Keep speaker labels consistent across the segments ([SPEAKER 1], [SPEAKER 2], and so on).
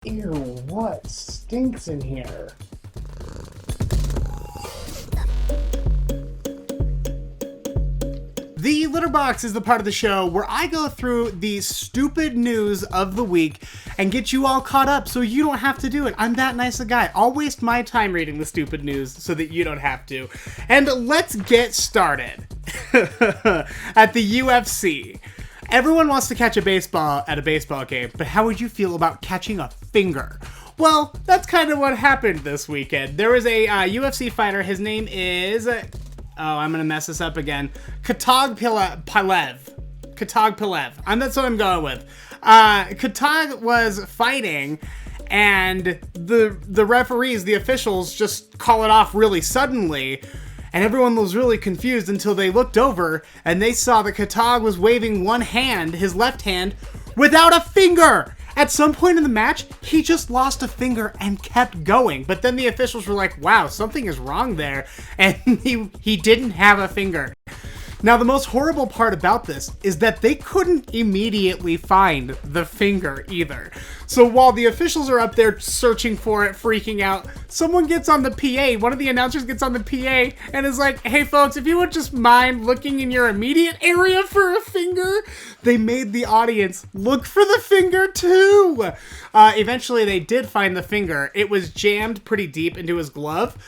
[SPEAKER 1] Ew, what stinks in here?
[SPEAKER 2] The Litterbox is the part of the show where I go through the stupid news of the week and get you all caught up so you don't have to do it. I'm that nice a guy. I'll waste my time reading the stupid news so that you don't have to. And let's get started. At the UFC. Everyone wants to catch a baseball at a baseball game, but how would you feel about catching a finger? Well, that's kind of what happened this weekend. There was a UFC fighter. His name is... I'm going to mess this up again. Khetag Pliev. Khetag Pliev. That's what I'm going with. Khetag was fighting, and the referees, the officials, just call it off really suddenly. And everyone was really confused until they looked over and they saw that Khetag was waving one hand, his left hand, without a finger. At some point in the match, he just lost a finger and kept going. But then the officials were like, wow, something is wrong there. And he didn't have a finger. Now, the most horrible part about this is that they couldn't immediately find the finger either. So while the officials are up there searching for it, freaking out, someone gets on the PA, one of the announcers gets on the PA and is like, hey folks, if you would just mind looking in your immediate area for a finger. They made the audience look for the finger too. Eventually they did find the finger. It was jammed pretty deep into his glove,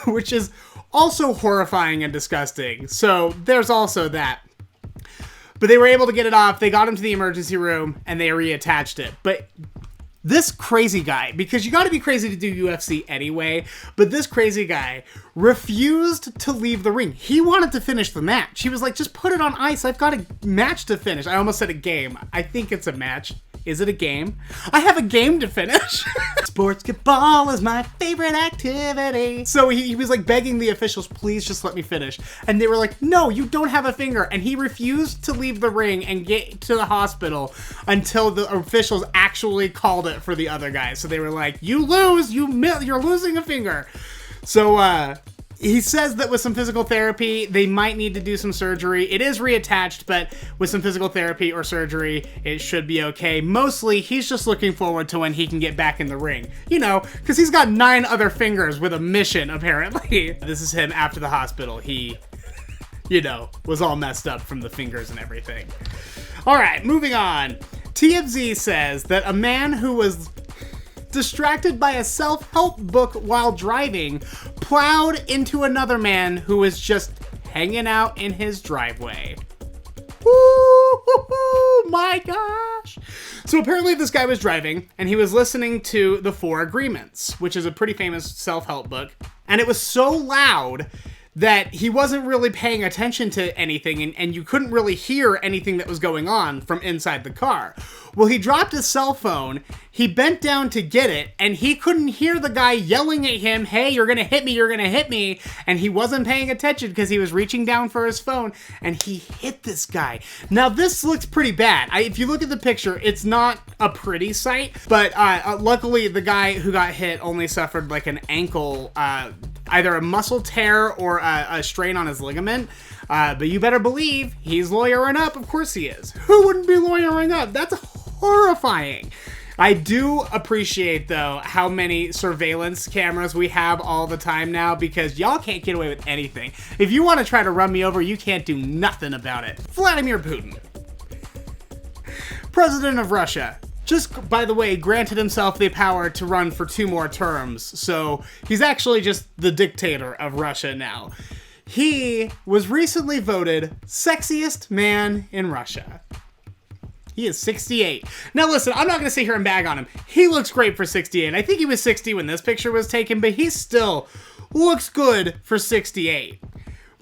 [SPEAKER 2] which is also horrifying and disgusting. So there's also that. But they were able to get it off. They got him to the emergency room and they reattached it. But this crazy guy, because you got to be crazy to do UFC anyway, but this crazy guy refused to leave the ring. He wanted to finish the match. He was like, just put it on ice. I've got a match to finish. I almost said a game. I think it's a match. Is it a game? I have a game to finish. Basketball is my favorite activity. So he was like begging the officials, please just let me finish. And they were like, no, you don't have a finger. And he refused to leave the ring and get to the hospital until the officials actually called it for the other guy. So they were like, you lose, you're losing a finger. So, he says that with some physical therapy, they might need to do some surgery. It is reattached, but with some physical therapy or surgery, it should be okay. Mostly, he's just looking forward to when he can get back in the ring. You know, because he's got 9 other fingers with a mission, apparently. This is him after the hospital. He, was all messed up from the fingers and everything. All right, moving on. TMZ says that a man who was distracted by a self-help book while driving, plowed into another man who was just hanging out in his driveway. Ooh, my gosh. So apparently this guy was driving and he was listening to The Four Agreements, which is a pretty famous self-help book. And it was so loud that he wasn't really paying attention to anything and you couldn't really hear anything that was going on from inside the car. Well, he dropped his cell phone, he bent down to get it, and he couldn't hear the guy yelling at him, hey, you're gonna hit me, you're gonna hit me, and he wasn't paying attention because he was reaching down for his phone, and he hit this guy. Now, this looks pretty bad. If you look at the picture, it's not a pretty sight, but luckily the guy who got hit only suffered like an ankle, either a muscle tear or a strain on his ligament. But you better believe he's lawyering up. Of course he is. Who wouldn't be lawyering up? That's horrifying. I do appreciate, though, how many surveillance cameras we have all the time now, because y'all can't get away with anything. If you want to try to run me over, you can't do nothing about it. Vladimir Putin, president of Russia, just, by the way, granted himself the power to run for 2 more terms. So he's actually just the dictator of Russia now. He was recently voted sexiest man in Russia. He is 68. Now listen, I'm not going to sit here and bag on him. He looks great for 68. I think he was 60 when this picture was taken, but he still looks good for 68.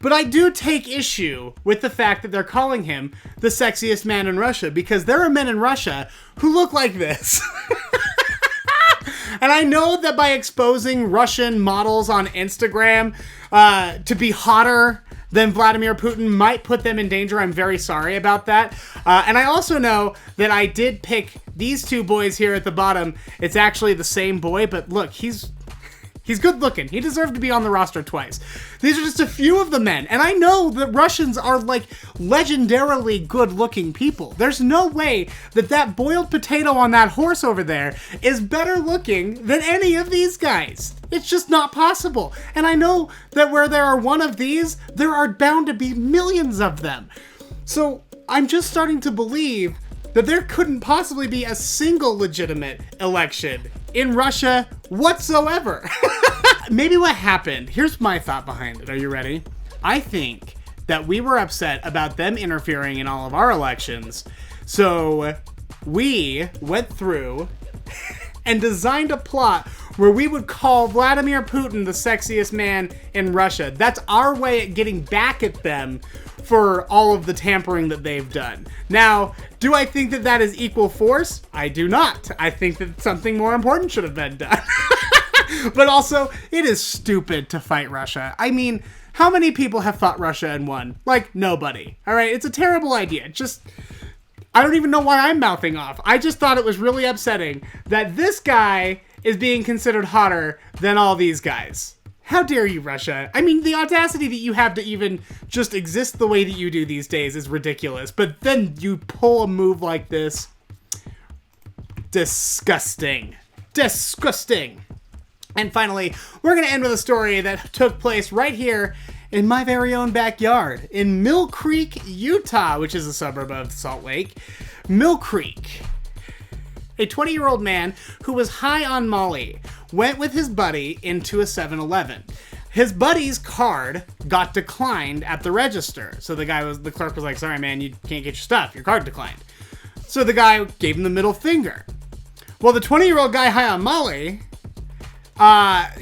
[SPEAKER 2] But I do take issue with the fact that they're calling him the sexiest man in Russia, because there are men in Russia who look like this. And I know that by exposing Russian models on Instagram to be hotter than Vladimir Putin might put them in danger. I'm very sorry about that. And I also know that I did pick these 2 boys here at the bottom. It's actually the same boy, but look, he's He's good looking. He deserved to be on the roster twice. These are just a few of the men. And I know that Russians are like legendarily good looking people. There's no way that that boiled potato on that horse over there is better looking than any of these guys. It's just not possible. And I know that where there are one of these, there are bound to be millions of them. So I'm just starting to believe that there couldn't possibly be a single legitimate election in Russia whatsoever. Maybe what happened, here's my thought behind it. Are you ready? I think that we were upset about them interfering in all of our elections. So we went through and designed a plot where we would call Vladimir Putin the sexiest man in Russia. That's our way at getting back at them for all of the tampering that they've done. Now, do I think that that is equal force? I do not. I think that something more important should have been done. But also, it is stupid to fight Russia. I mean, how many people have fought Russia and won? Like, nobody. All right, it's a terrible idea. Just, I don't even know why I'm mouthing off. I just thought it was really upsetting that this guy is being considered hotter than all these guys. How dare you, Russia? I mean, the audacity that you have to even just exist the way that you do these days is ridiculous. But then you pull a move like this. Disgusting. Disgusting. And finally, we're going to end with a story that took place right here in my very own backyard in Millcreek, Utah, which is a suburb of Salt Lake. Millcreek. A 20-year-old man who was high on Molly went with his buddy into a 7-Eleven. His buddy's card got declined at the register. So the clerk was like, sorry, man, you can't get your stuff. Your card declined. So the guy gave him the middle finger. Well, the 20-year-old guy high on Molly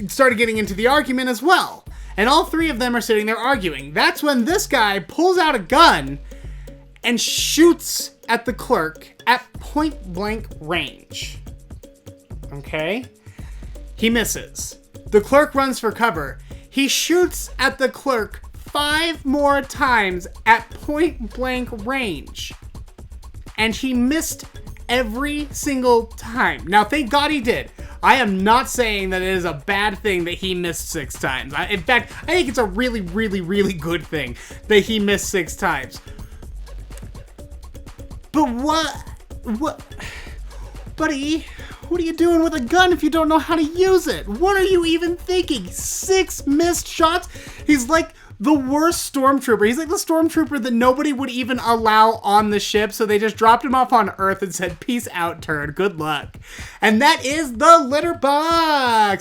[SPEAKER 2] started getting into the argument as well. And all three of them are sitting there arguing. That's when this guy pulls out a gun and shoots at the clerk at point blank range. Okay? He misses. The clerk runs for cover. He shoots at the clerk 5 more times at point blank range. And he missed every single time. Now, thank God he did. I am not saying that it is a bad thing that he missed 6 times. In fact, I think it's a really, really, really good thing that he missed 6 times. But what, buddy, what are you doing with a gun if you don't know how to use it? What are you even thinking? 6 missed shots? He's like the worst Stormtrooper. He's like the Stormtrooper that nobody would even allow on the ship, so they just dropped him off on Earth and said, peace out, turd, good luck. And that is the Litterbox.